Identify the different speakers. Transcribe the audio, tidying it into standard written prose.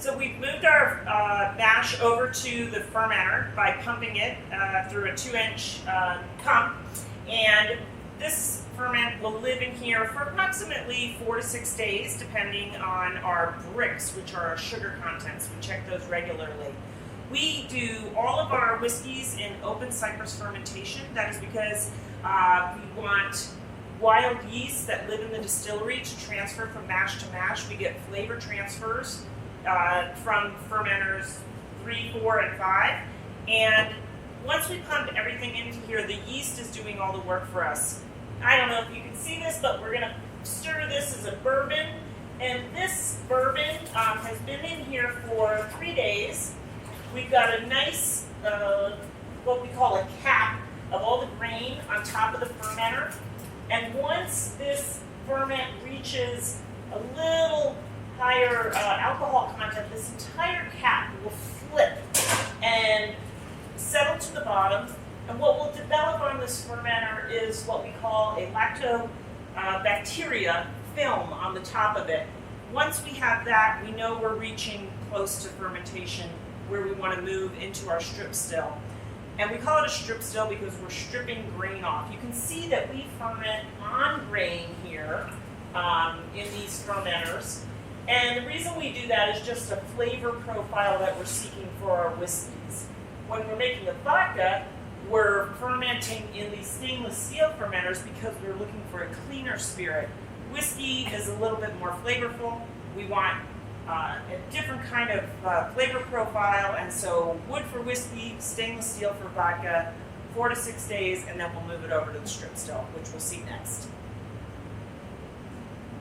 Speaker 1: So we've moved our mash over to the fermenter by pumping it through a 2-inch pump, and this ferment will live in here for approximately 4 to 6 days, depending on our bricks, which are our sugar contents. We check those regularly. We do all of our whiskeys in open cypress fermentation. That is because we want wild yeast that live in the distillery to transfer from mash to mash. We get flavor transfers from fermenters 3, 4, and 5. And once we pump everything into here, the yeast is doing all the work for us. I don't know if you can see this, but we're going to stir this as a bourbon. And this bourbon has been in here for 3 days. We've got a nice, what we call a cap of all the grain on top of the fermenter. And once this ferment reaches a little higher alcohol content, this entire cap will flip and settle to the bottom. And what will develop on this fermenter is what we call a lactobacteria film on the top of it. Once we have that, we know we're reaching close to fermentation, where we want to move into our strip still. And we call it a strip still because we're stripping grain off. You can see that we ferment on grain here in these fermenters. And the reason we do that is just a flavor profile that we're seeking for our whiskeys. When we're making a vodka, we're fermenting in these stainless steel fermenters because we're looking for a cleaner spirit. Whiskey is a little bit more flavorful. We want a different kind of flavor profile, and so wood for whiskey, stainless steel for vodka, 4 to 6 days, and then we'll move it over to the strip still, which we'll see next.